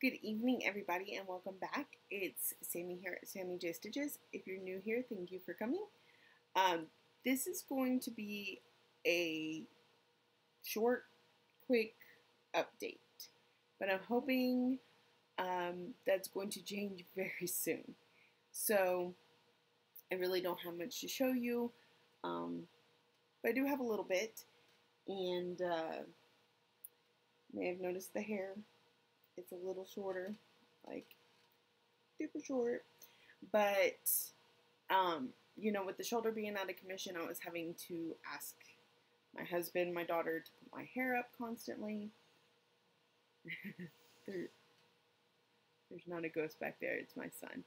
Good evening, everybody, and welcome back. It's Sammy here at Sammy J Stitches. If you're new here, thank you for coming. This is going to be a short, quick update, but I'm hoping that's going to change very soon. So I really don't have much to show you, but I do have a little bit, and may have noticed the hair. It's a little shorter, like super short, but with the shoulder being out of commission, I was having to ask my husband, my daughter, to put my hair up constantly. There's not a ghost back there, it's my son.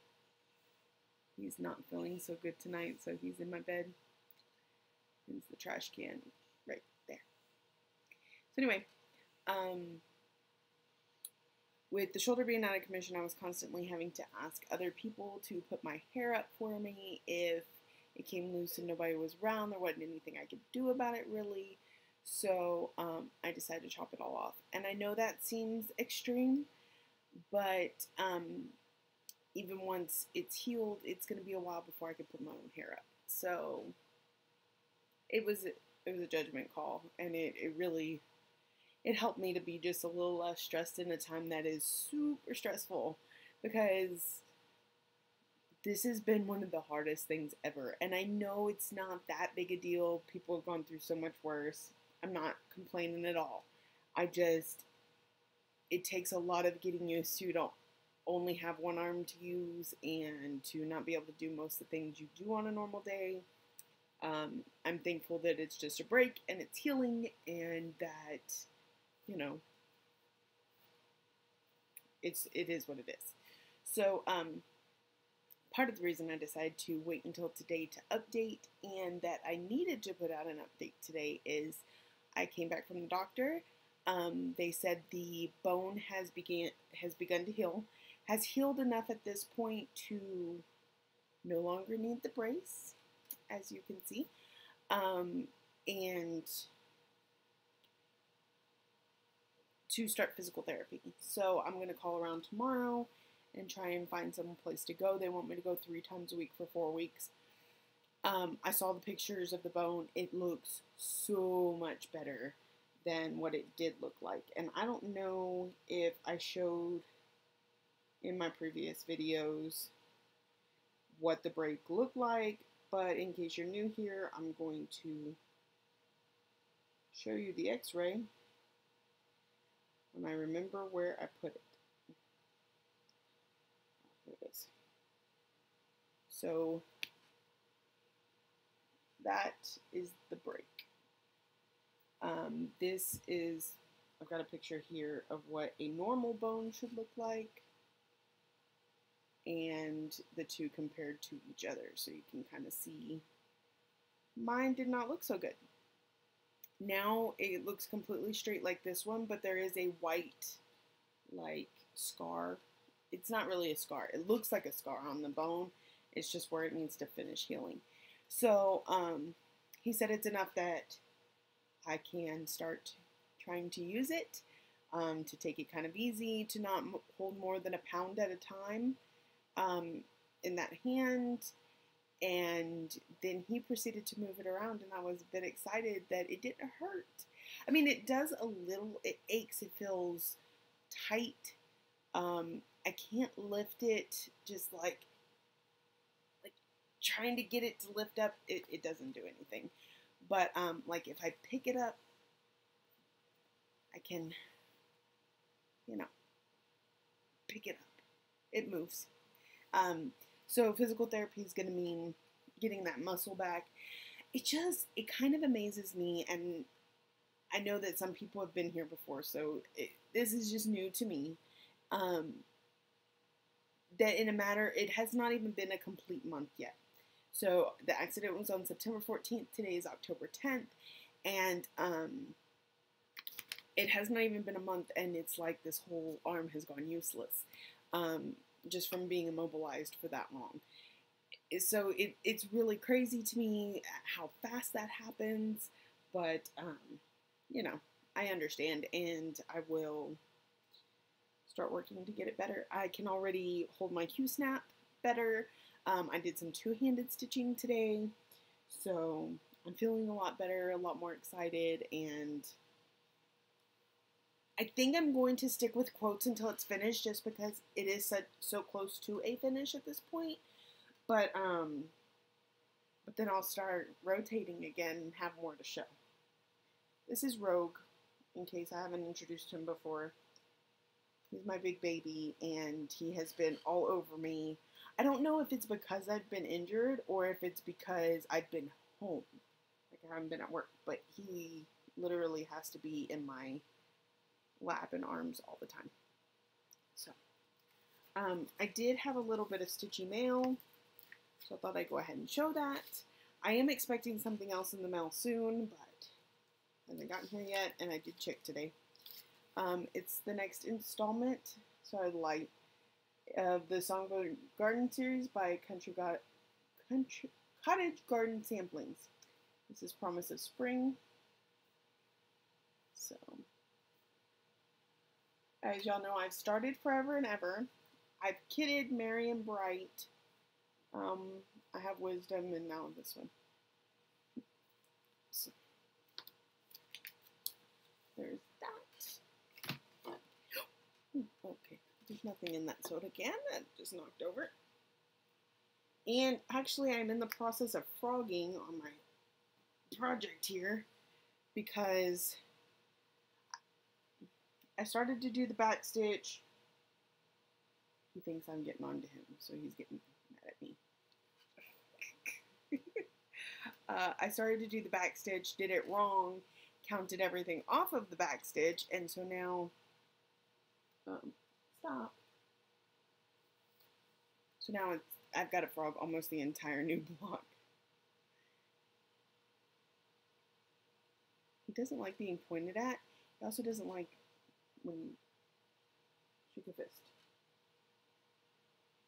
He's not feeling so good tonight, so he's in my bed. There's the trash can right there. So anyway, with the shoulder being out of commission, I was constantly having to ask other people to put my hair up for me if it came loose and nobody was around. There wasn't anything I could do about it, really. So I decided to chop it all off. And I know that seems extreme, but even once it's healed, it's going to be a while before I could put my own hair up. So it was a judgment call, and it really... it helped me to be just a little less stressed in a time that is super stressful, because this has been one of the hardest things ever. And I know it's not that big a deal. People have gone through so much worse. I'm not complaining at all. It takes a lot of getting used to only have one arm to use and to not be able to do most of the things you do on a normal day. I'm thankful that it's just a break and it's healing, and that it is what it is. So, part of the reason I decided to wait until today to update, and that I needed to put out an update today, is I came back from the doctor. They said the bone has begun to heal, has healed enough at this point to no longer need the brace, as you can see, and to start physical therapy. So I'm going to call around tomorrow and try and find some place to go. They want me to go 3 times a week for 4 weeks. I saw the pictures of the bone. It looks so much better than what it did look like. And I don't know if I showed in my previous videos what the break looked like, but in case you're new here, I'm going to show you the x-ray when I remember where I put it. There it is. So that is the break. I've got a picture here of what a normal bone should look like, and the two compared to each other, so you can kind of see mine did not look so good. Now it looks completely straight like this one, but there is a white, like, scar. It's not really a scar. It looks like a scar on the bone. It's just where it needs to finish healing. So he said it's enough that I can start trying to use it, to take it kind of easy, to not hold more than a pound at a time in that hand. And then he proceeded to move it around, and I was a bit excited that it didn't hurt. I mean, it does a little, it aches, it feels tight. I can't lift it, just like trying to get it to lift up, it doesn't do anything. But like if I pick it up, I can, pick it up. It moves. So physical therapy is going to mean getting that muscle back. It kind of amazes me, and I know that some people have been here before, so this is just new to me, that in a matter, it has not even been a complete month yet. So the accident was on September 14th, today is October 10th, and it has not even been a month, and it's like this whole arm has gone useless. Just from being immobilized for that long. So it's really crazy to me how fast that happens, but I understand, and I will start working to get it better. I can already hold my Q-snap better. I did some two-handed stitching today, so I'm feeling a lot better, a lot more excited, and I think I'm going to stick with quotes until it's finished, just because it is so close to a finish at this point. But then I'll start rotating again and have more to show. This is Rogue, in case I haven't introduced him before. He's my big baby, and he has been all over me. I don't know if it's because I've been injured or if it's because I've been home. Like, I haven't been at work, but he literally has to be in my lap and arms all the time. So, I did have a little bit of stitchy mail, so I thought I'd go ahead and show that. I am expecting something else in the mail soon, but it hasn't gotten here yet, and I did check today. It's the next installment, so I like the Song Garden series by Cottage Garden Samplings. This is Promise of Spring. So, as y'all know, I've started Forever and Ever. I've kitted Merry and Bright. I have Wisdom, and now this one. So, there's that. Okay, there's nothing in that soda can. That just knocked over. And actually, I'm in the process of frogging on my project here because I started to do the back stitch. He thinks I'm getting on to him, so he's getting mad at me. I started to do the back stitch, did it wrong, counted everything off of the back stitch, and so now, stop. So now I've got to frog almost the entire new block. He doesn't like being pointed at. He also doesn't like when you shake a fist.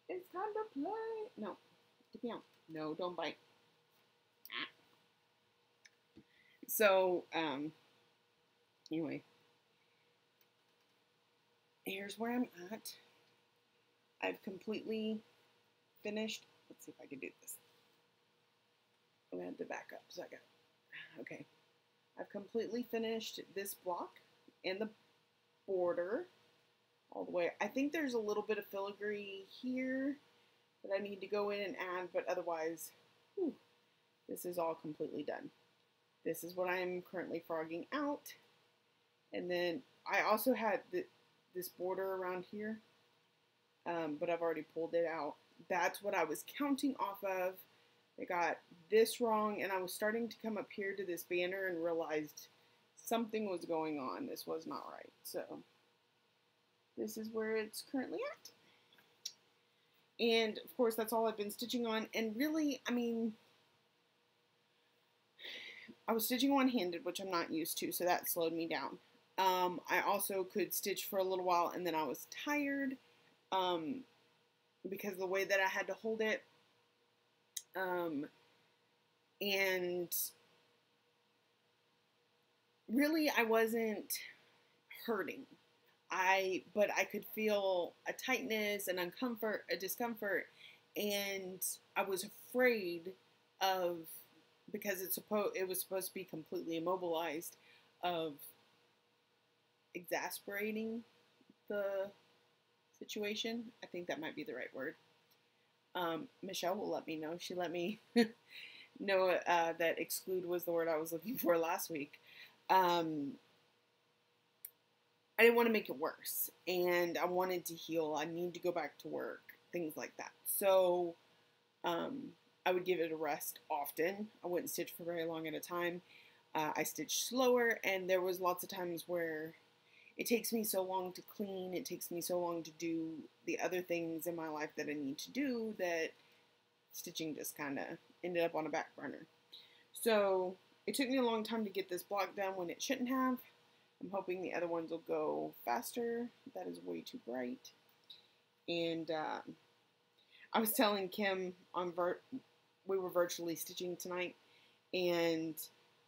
It's time to play. No, get me out. No, don't bite. So, anyway, here's where I'm at. I've completely finished. Let's see if I can do this. I'm going to have to back up. So I got, okay. I've completely finished this block and the border all the way. I think there's a little bit of filigree here that I need to go in and add, but otherwise, whew, this is all completely done. This is what I'm currently frogging out. And then I also had this border around here, but I've already pulled it out. That's what I was counting off of. I got this wrong, and I was starting to come up here to this banner and realized something was going on. This was not right. So this is where it's currently at. And of course, that's all I've been stitching on. And really, I mean, I was stitching one-handed, which I'm not used to, so that slowed me down. I also could stitch for a little while, and then I was tired because of the way that I had to hold it. And really, I wasn't hurting. But I could feel a tightness, an a discomfort, and I was afraid of, because it was supposed to be completely immobilized, of exasperating the situation. I think that might be the right word. Michelle will let me know. She let me know that exclude was the word I was looking for last week. I didn't want to make it worse, and I wanted to heal. I need to go back to work, things like that. So I would give it a rest often. I wouldn't stitch for very long at a time. I stitched slower, and there was lots of times where it takes me so long to clean, it takes me so long to do the other things in my life that I need to do, that stitching just kind of ended up on a back burner. So it took me a long time to get this block done when it shouldn't have. I'm hoping the other ones will go faster. That is way too bright. And I was telling Kim we were virtually stitching tonight, and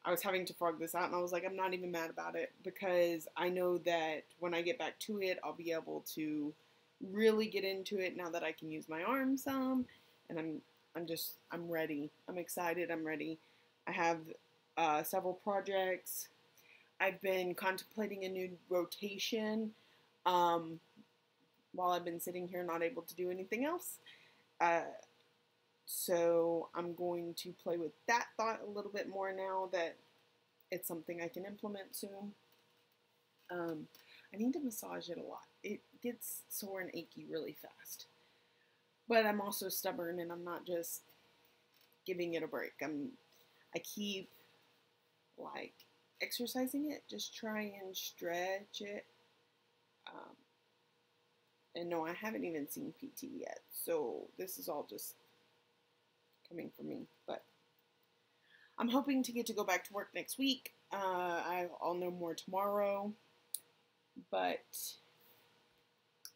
I was having to frog this out, and I was like, I'm not even mad about it, because I know that when I get back to it, I'll be able to really get into it now that I can use my arms some, and I'm ready. I'm excited. I'm ready. I have several projects. I've been contemplating a new rotation while I've been sitting here not able to do anything else. So I'm going to play with that thought a little bit more now that it's something I can implement soon. I need to massage it a lot. It gets sore and achy really fast. But I'm also stubborn, and I'm not just giving it a break. I keep like exercising it, just try and stretch it. And no, I haven't even seen PT yet, so this is all just coming from me. But I'm hoping to get to go back to work next week. I'll know more tomorrow, but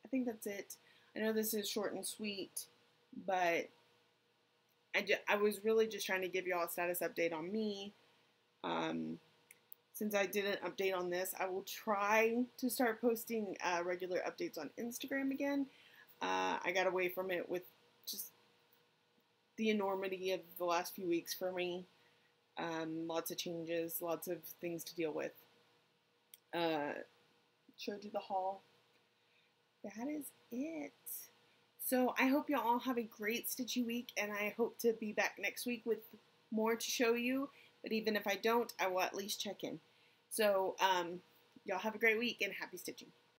I think that's it. I know this is short and sweet, but I was really just trying to give you all a status update on me. Since I didn't update on this, I will try to start posting regular updates on Instagram again. I got away from it with just the enormity of the last few weeks for me. Lots of changes, lots of things to deal with. Showed you the haul. That is it. So I hope you all have a great stitchy week, and I hope to be back next week with more to show you. But even if I don't, I will at least check in. So y'all have a great week, and happy stitching.